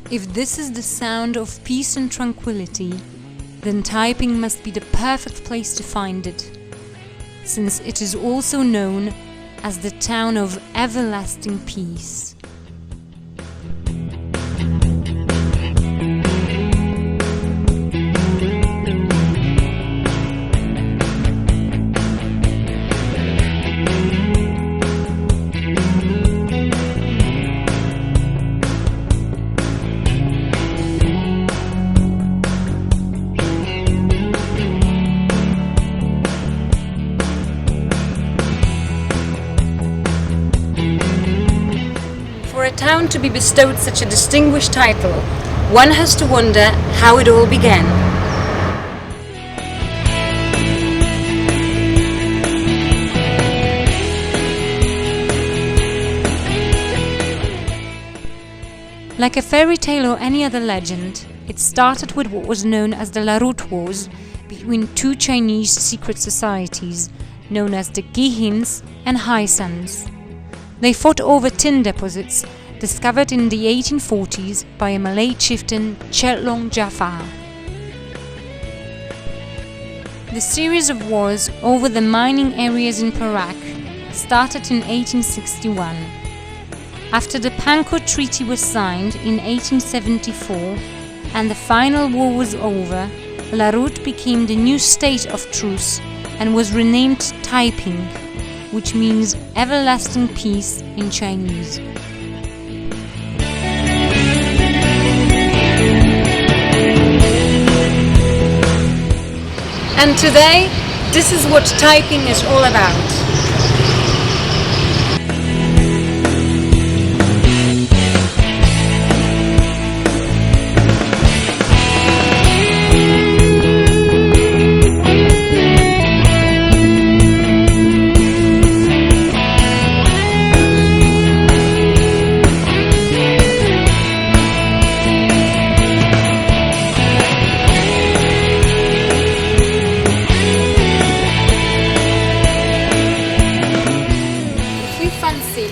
If this is the sound of peace and tranquility, then Taiping must be the perfect place to find it, since it is also known as the town of everlasting peace. For a town to be bestowed such a distinguished title, one has to wonder how it all began. Like a fairy tale or any other legend, it started with what was known as the Larut Wars between two Chinese secret societies known as the Gihins and Haisans. They fought over tin deposits discovered in the 1840s by a Malay chieftain Chetlong Jafar. The series of wars over the mining areas in Perak started in 1861. After the Pangkor Treaty was signed in 1874 and the final war was over, Larut became the new state of truce and was renamed Taiping, which means everlasting peace in Chinese. And today, this is what Taiping is all about.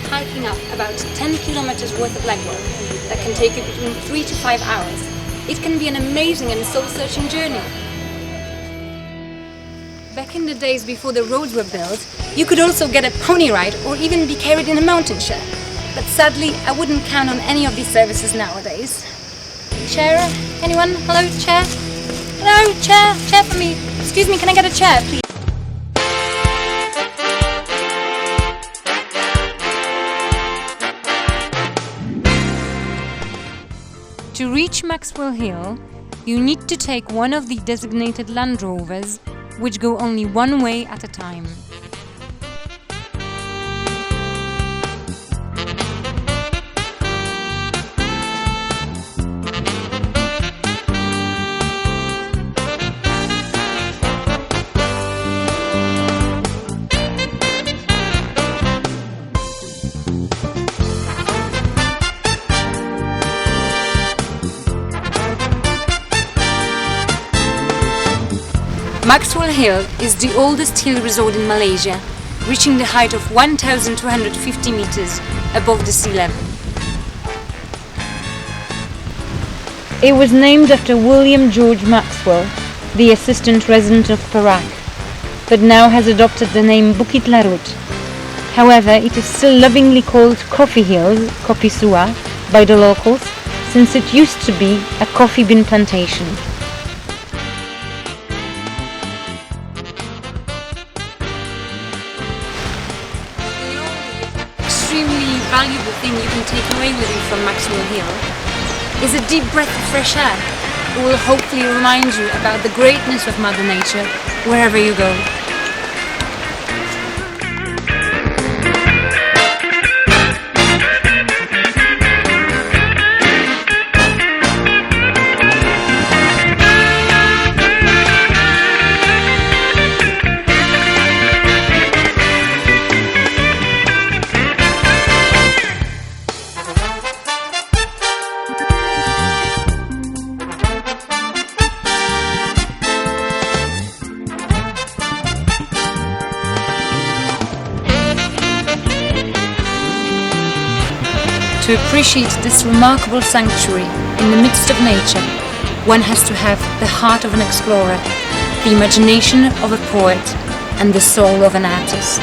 Hiking up about 10 kilometers worth of legwork that can take you between 3 to 5 hours. It can be an amazing and soul-searching journey. Back in the days before the roads were built, you could also get a pony ride or even be carried in a mountain chair. But sadly, I wouldn't count on any of these services nowadays. Chair? Anyone? Hello, chair? Hello, chair? Chair for me. Excuse me, can I get a chair, please? To reach Maxwell Hill, you need to take one of the designated Land Rovers, which go only one way at a time. Maxwell Hill is the oldest hill resort in Malaysia, reaching the height of 1,250 meters above the sea level. It was named after William George Maxwell, the assistant resident of Perak, but now has adopted the name Bukit Larut. However, it is still lovingly called Coffee Hills, Kopi Sua, by the locals, since it used to be a coffee bean plantation. Extremely valuable thing you can take away with you from Maxwell Hill is a deep breath of fresh air. It will hopefully remind you about the greatness of Mother Nature wherever you go. To appreciate this remarkable sanctuary in the midst of nature, one has to have the heart of an explorer, the imagination of a poet, and the soul of an artist.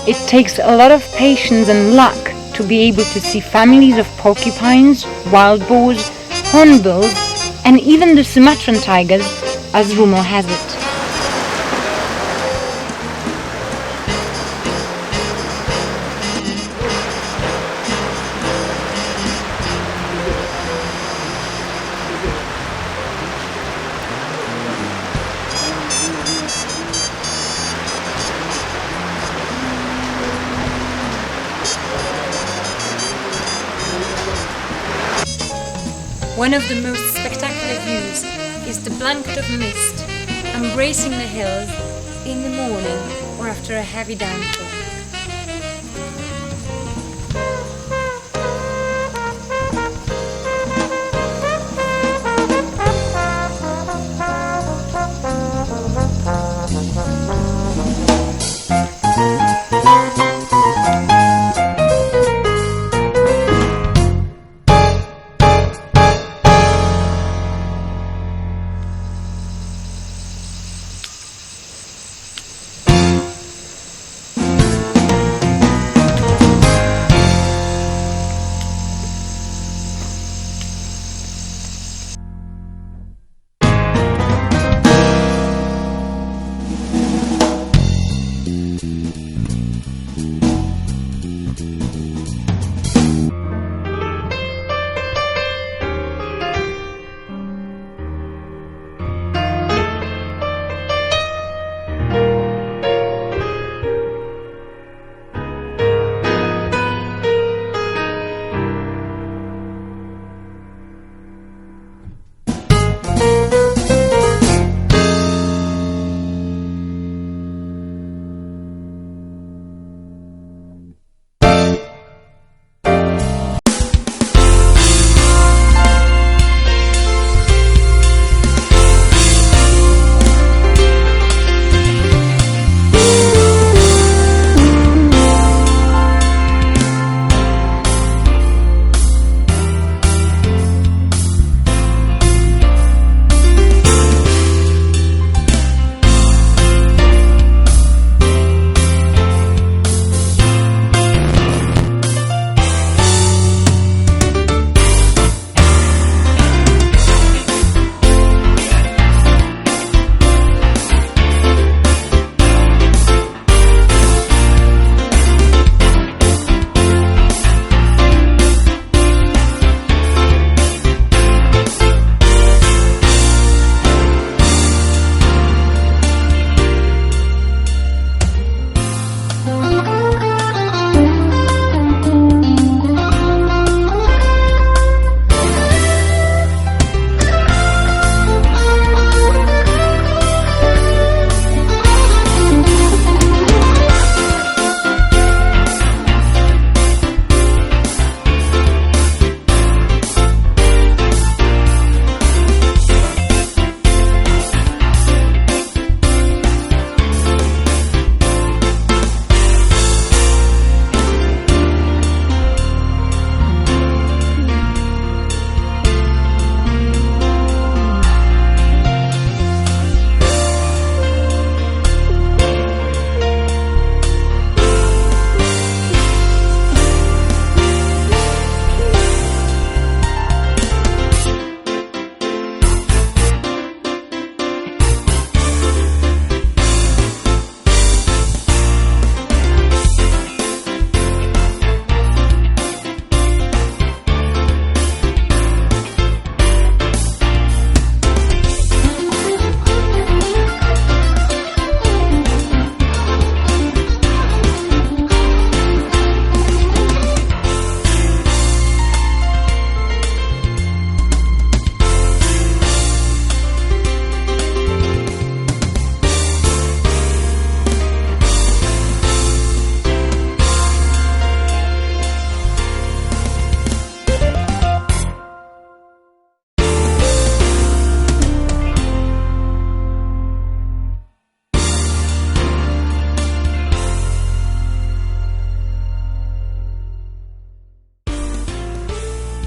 It takes a lot of patience and luck to be able to see families of porcupines, wild boars, hornbills, and even the Sumatran tigers, as rumor has it. One of the most spectacular views is the blanket of mist embracing the hills in the morning or after a heavy downpour.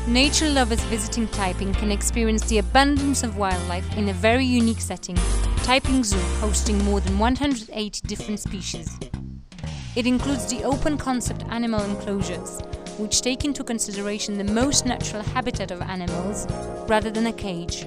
Nature lovers visiting Taiping can experience the abundance of wildlife in a very unique setting, Taiping Zoo hosting more than 180 different species. It includes the open concept animal enclosures, which take into consideration the most natural habitat of animals rather than a cage.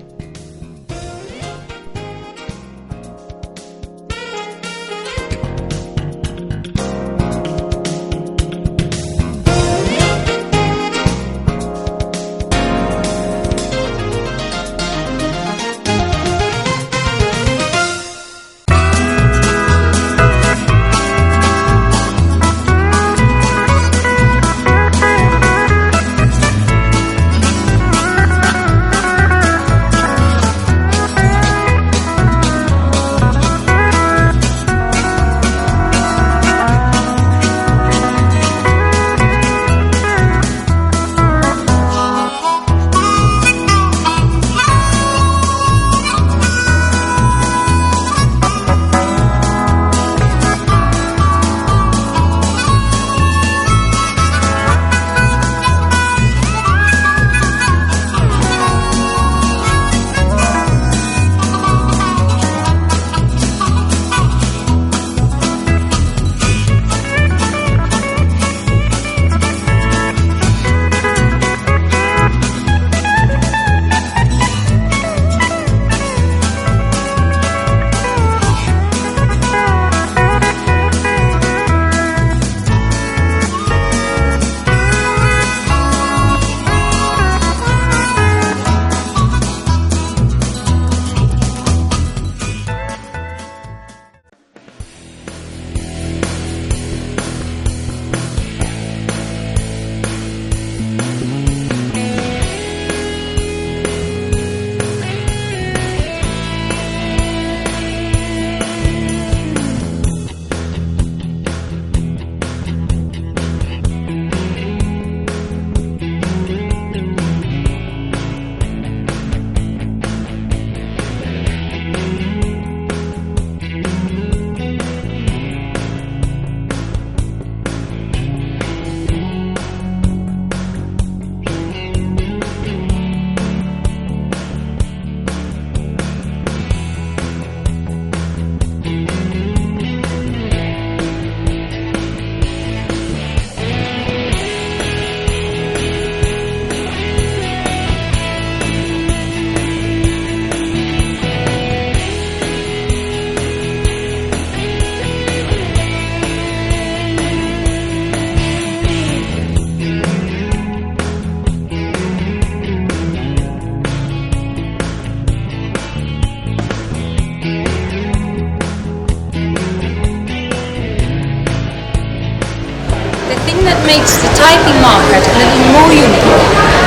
Makes the Taiping market a little more unique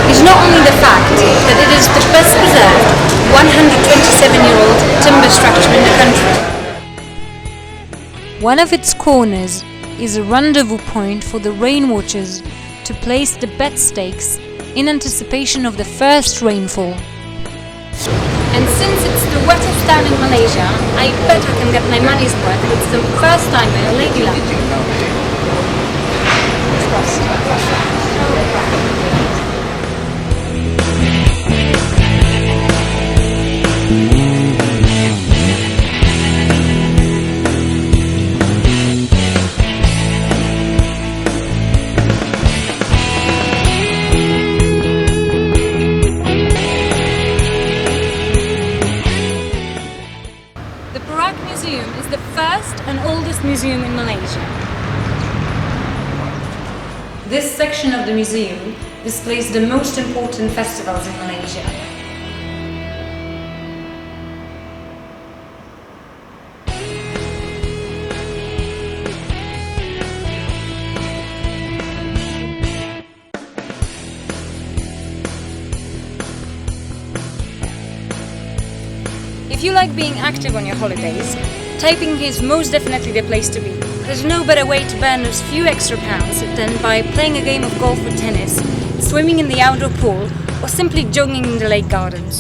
is not only the fact that it is the best preserved 127-year-old timber structure in the country. One of its corners is a rendezvous point for the rain watchers to place the bed stakes in anticipation of the first rainfall. And since it's the wettest town in Malaysia, I bet I can get my money's worth with some first-time ladylike. The Perak Museum is the first and oldest museum in Malaysia. This section of the museum displays the most important festivals in Malaysia. If you like being active on your holidays, Taiping is most definitely the place to be. There's no better way to burn those few extra pounds than by playing a game of golf or tennis, swimming in the outdoor pool, or simply jogging in the lake gardens.